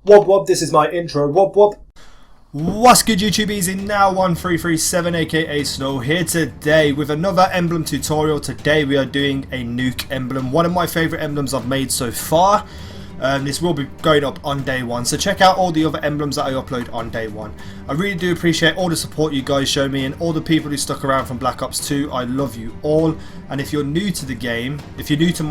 Wob wob, this is my intro. Wob wob. What's good, YouTubies? In now 1337 aka Snow here today with another emblem tutorial. Today we are doing a nuke emblem, one of my favourite emblems I've made so far. This will be going up on day one, so check out all the other emblems that I upload on day one. I really do appreciate all the support you guys show me and all the people who stuck around from Black Ops 2. I love you all. And if you're new to the game, if you're new to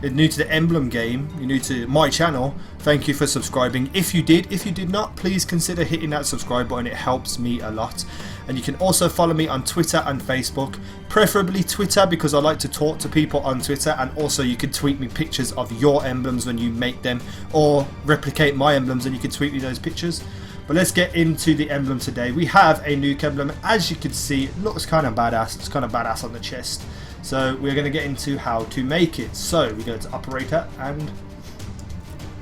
the emblem game, you're new to my channel, thank you for subscribing. If you did not, please consider hitting that subscribe button. It helps me a lot. And you can also follow me on Twitter and Facebook, preferably Twitter because I like to talk to people on Twitter, and also you can tweet me pictures of your emblems when you make them, or replicate my emblems and you can tweet me those pictures. But let's get into the emblem today. We have a nuke emblem. As you can see, it looks kind of badass. It's kind of badass on the chest. So we're going to get into how to make it. So we go to operator and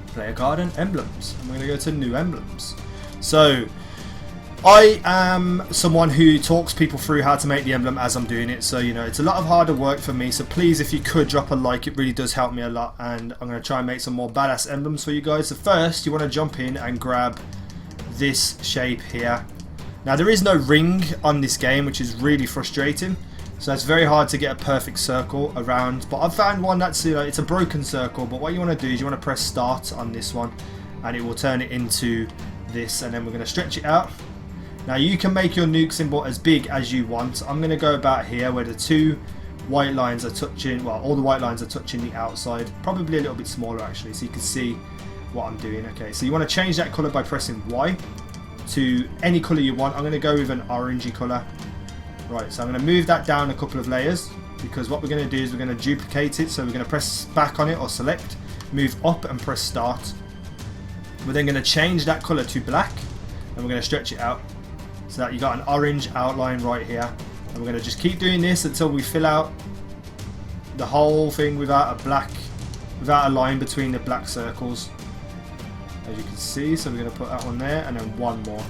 player card and emblems. And we're going to go to new emblems. So I am someone who talks people through how to make the emblem as I'm doing it. So, you know, it's a lot of harder work for me. So please, if you could, drop a like. It really does help me a lot. And I'm going to try and make some more badass emblems for you guys. So first, you want to jump in and grab this shape here. Now, there is no ring on this game, which is really frustrating. So it's very hard to get a perfect circle around. But I've found one that's, you know, it's a broken circle. But what you want to do is you want to press start on this one. And it will turn it into this. And then we're going to stretch it out. Now you can make your nuke symbol as big as you want. I'm going to go about here where the two white lines are touching, well, all the white lines are touching the outside. Probably a little bit smaller actually, so you can see what I'm doing. Okay, so you want to change that colour by pressing Y to any colour you want. I'm going to go with an orangey colour. Right, so I'm going to move that down a couple of layers, because what we're going to do is we're going to duplicate it. So we're going to press back on it or select, move up and press start. We're then going to change that colour to black and we're going to stretch it out. So that you got an orange outline right here, and we're going to just keep doing this until we fill out the whole thing without a line between the black circles, as you can see. So we're going to put that one there, and then one more.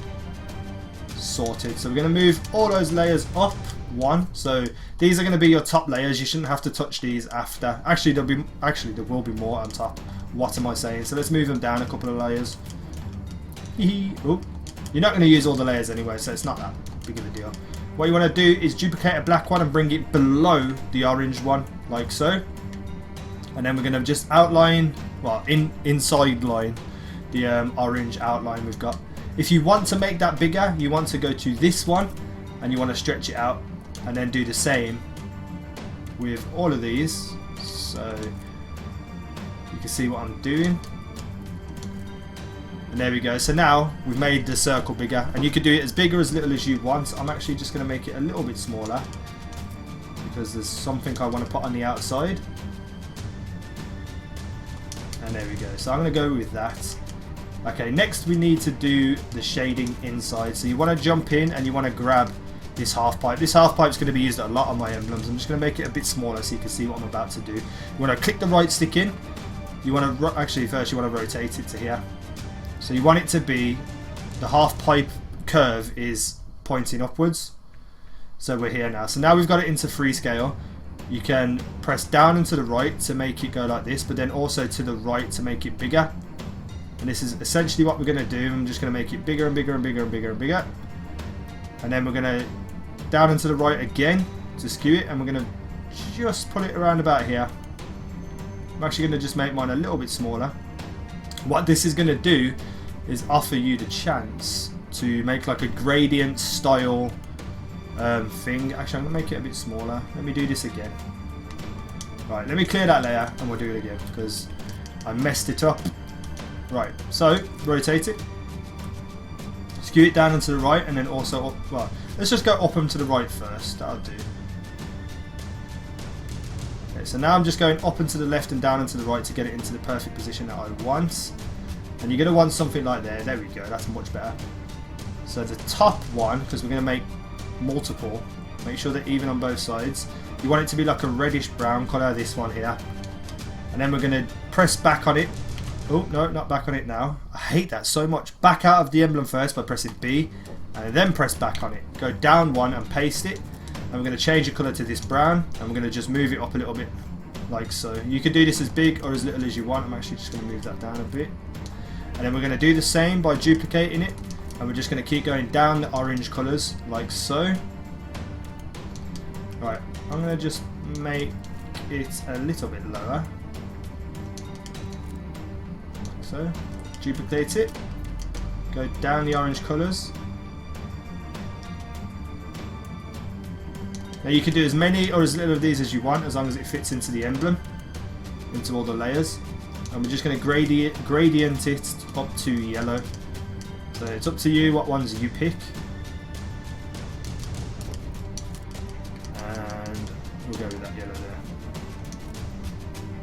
Sorted. So we're going to move all those layers up one. So these are going to be your top layers. You shouldn't have to touch these after. Actually, there will be more on top. What am I saying? So let's move them down a couple of layers. Oop. You're not going to use all the layers anyway, so it's not that big of a deal. What you want to do is duplicate a black one and bring it below the orange one, like so. And then we're going to just outline, well, inside line the orange outline we've got. If you want to make that bigger, you want to go to this one and you want to stretch it out, and then do the same with all of these. So you can see what I'm doing. And there we go. So now we've made the circle bigger, and you can do it as big or as little as you want. I'm actually just going to make it a little bit smaller because there's something I want to put on the outside. And there we go. So I'm going to go with that. Okay, next we need to do the shading inside. So you want to jump in and you want to grab this half pipe. This half pipe is going to be used a lot on my emblems. I'm just going to make it a bit smaller so you can see what I'm about to do. You want to click the right stick in. You want to actually first you want to rotate it to here. So you want it to be, the half pipe curve is pointing upwards. So we're here now. So now we've got it into free scale. You can press down and to the right to make it go like this, but then also to the right to make it bigger. And this is essentially what we're going to do. I'm just going to make it bigger and bigger and bigger and bigger and bigger. And then we're going to down and to the right again to skew it, and we're going to just put it around about here. I'm actually going to just make mine a little bit smaller. What this is going to do is offer you the chance to make like a gradient style thing. Actually, I'm going to make it a bit smaller. Let me do this again. Right, let me clear that layer and we'll do it again because I messed it up. Right, so rotate it. Skew it down and to the right, and then also up. Well, let's just go up and to the right first. That'll do. Okay, so now I'm just going up and to the left and down and to the right to get it into the perfect position that I want. And you're going to want something like there. There we go. That's much better. So the top one, because we're going to make multiple, make sure they're even on both sides. You want it to be like a reddish brown colour, this one here. And then we're going to press back on it. Oh, no, not back on it now. I hate that so much. Back out of the emblem first by pressing B. And then press back on it. Go down one and paste it. And we're going to change the colour to this brown. And we're going to just move it up a little bit. Like so. You can do this as big or as little as you want. I'm actually just going to move that down a bit. And then we're going to do the same by duplicating it. And we're just going to keep going down the orange colours like so. Right, I'm going to just make it a little bit lower. Like so. Duplicate it. Go down the orange colours. Now you can do as many or as little of these as you want, as long as it fits into the emblem, into all the layers. And we're just going to gradient it up to yellow. So it's up to you what ones you pick. And we'll go with that yellow there.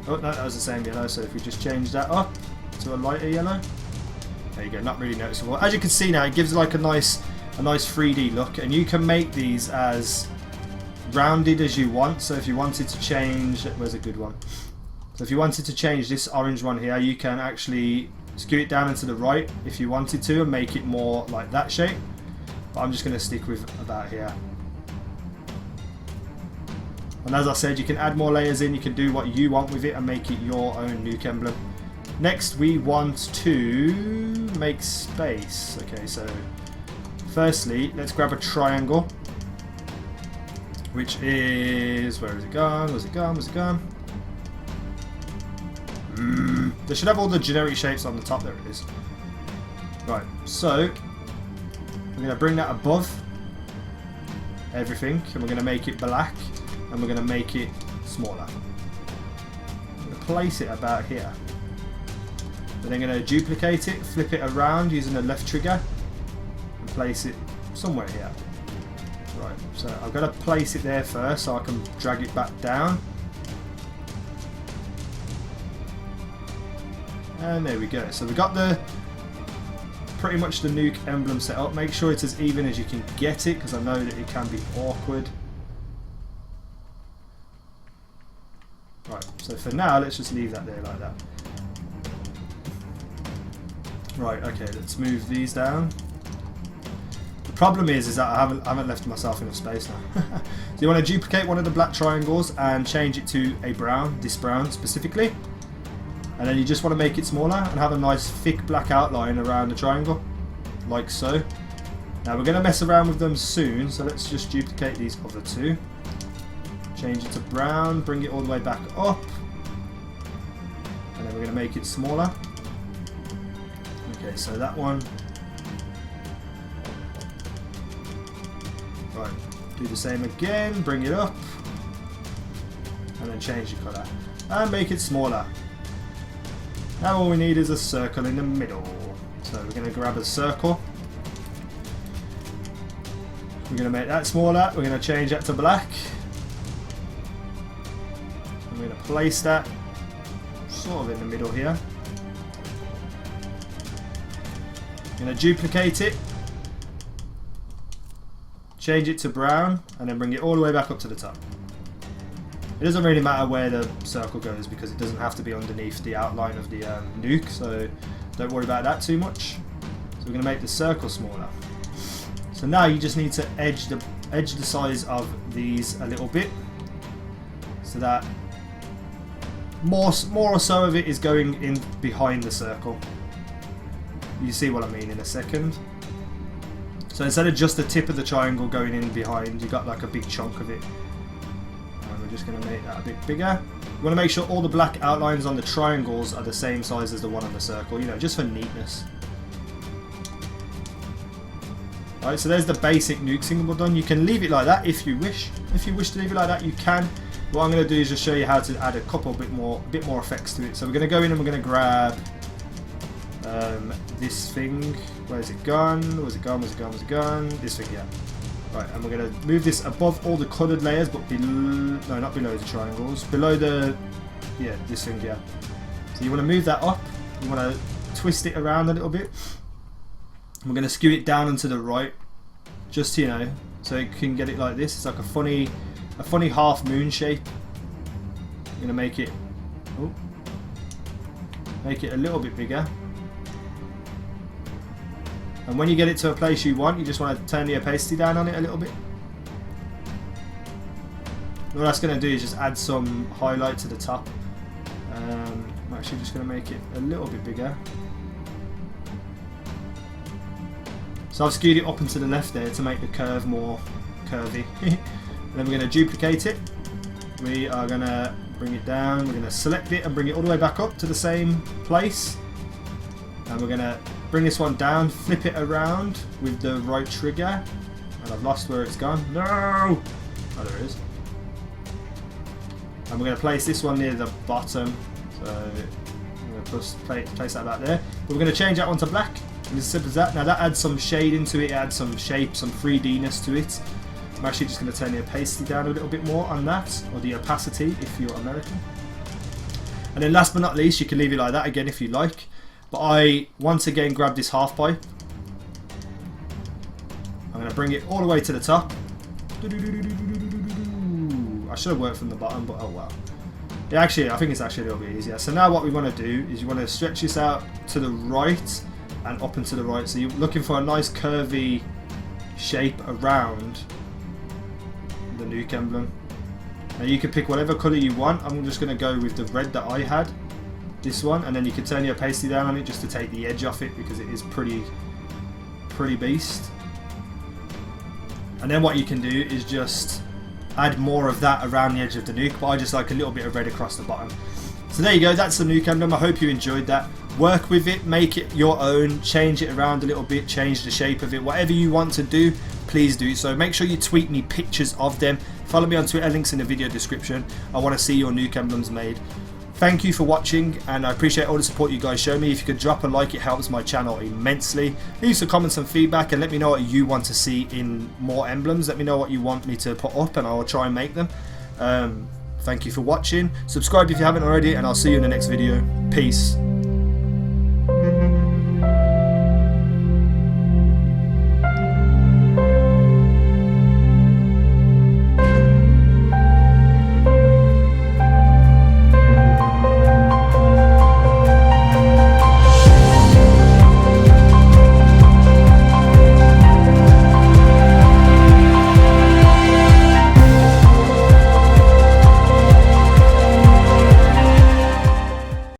Oh no, that was the same yellow, so if we just change that up to a lighter yellow. There you go, not really noticeable. As you can see now, it gives like a nice 3D look, and you can make these as rounded as you want. So if you wanted to change, where's a good one? So if you wanted to change this orange one here, you can actually skew it down and to the right if you wanted to and make it more like that shape. But I'm just going to stick with about here. And as I said, you can add more layers in, you can do what you want with it and make it your own Nuke emblem. Next we want to make space. Okay, so firstly let's grab a triangle, which is, where is it gone? Where's it gone? Where's it gone? They should have all the generic shapes on the top. There it is. Right, so we're going to bring that above everything, and we're going to make it black, and we're going to make it smaller. I'm going to place it about here. Then I'm going to duplicate it, flip it around using the left trigger, and place it somewhere here. Right, so I've got to place it there first so I can drag it back down. And there we go. So we've got the pretty much the Nuke emblem set up. Make sure it's as even as you can get it, because I know that it can be awkward. Right, so for now let's just leave that there like that. Right, okay, let's move these down. The problem is that I haven't left myself enough space now. So you want to duplicate one of the black triangles and change it to a brown, this brown specifically. And then you just want to make it smaller and have a nice thick black outline around the triangle, like so. Now we're going to mess around with them soon, so let's just duplicate these other two. Change it to brown, bring it all the way back up. And then we're going to make it smaller. Okay, so that one. Right, do the same again, bring it up. And then change the colour. And make it smaller. Now all we need is a circle in the middle. So we're going to grab a circle. We're going to make that smaller. We're going to change that to black. I'm going to place that sort of in the middle here. I'm going to duplicate it. Change it to brown. And then bring it all the way back up to the top. It doesn't really matter where the circle goes because it doesn't have to be underneath the outline of the nuke, so don't worry about that too much. So we're going to make the circle smaller. So now you just need to edge the size of these a little bit, so that more or so of it is going in behind the circle. You see what I mean in a second. So instead of just the tip of the triangle going in behind, you got like a big chunk of it. Just going to make that a bit bigger. You want to make sure all the black outlines on the triangles are the same size as the one on the circle, you know, just for neatness. Alright, so there's the basic nuke symbol done. You can leave it like that if you wish. If you wish to leave it like that, you can. What I'm going to do is just show you how to add a couple bit more effects to it. So we're going to go in and we're going to grab this thing. Where's it gone? Where's it gone? Where's it gone? Where's it gone? This thing, yeah. Right, and we're going to move this above all the coloured layers, but below, no, not below the triangles, below the, yeah, this thing here. So you want to move that up, you want to twist it around a little bit. And we're going to skew it down and to the right, just, you know, so you can get it like this. It's like a funny half moon shape. I'm going to make it a little bit bigger. And when you get it to a place you want, you just want to turn the opacity down on it a little bit. What that's going to do is just add some highlight to the top. I'm actually just going to make it a little bit bigger. So I've skewed it up and to the left there to make the curve more curvy. And then we're going to duplicate it. We are going to bring it down. We're going to select it and bring it all the way back up to the same place. And we're going to bring this one down, flip it around with the right trigger. And I've lost where it's gone. No! Oh, there it is. And we're going to place this one near the bottom. So I'm going to place that back there. But we're going to change that one to black. And as simple as that. Now that adds some shade into it, adds some shape, some 3D-ness to it. I'm actually just going to turn the opacity down a little bit more on that, or the opacity if you're American. And then last but not least, you can leave it like that again if you like. But I once again grab this half pipe. I'm going to bring it all the way to the top. I should have worked from the bottom, but oh well. Yeah, actually, I think it's actually a little bit easier. So now what we want to do is you want to stretch this out to the right and up and to the right. So you're looking for a nice curvy shape around the NUKE emblem. Now you can pick whatever colour you want. I'm just going to go with the red that I had, this one, and then you can turn your opacity down on it just to take the edge off it because it is pretty beast. And then what you can do is just add more of that around the edge of the NUKE, but I just like a little bit of red across the bottom. So there you go, that's the NUKE emblem. I hope you enjoyed that. Work with it, make it your own, change it around a little bit, change the shape of it, whatever you want to do, please do so. Make sure you tweet me pictures of them. Follow me on Twitter, links in the video description. I want to see your NUKE emblems made. Thank you for watching, and I appreciate all the support you guys show me. If you could drop a like, it helps my channel immensely. Leave some comments and feedback and let me know what you want to see in more emblems. Let me know what you want me to put up and I will try and make them. Thank you for watching. Subscribe if you haven't already, and I'll see you in the next video. Peace.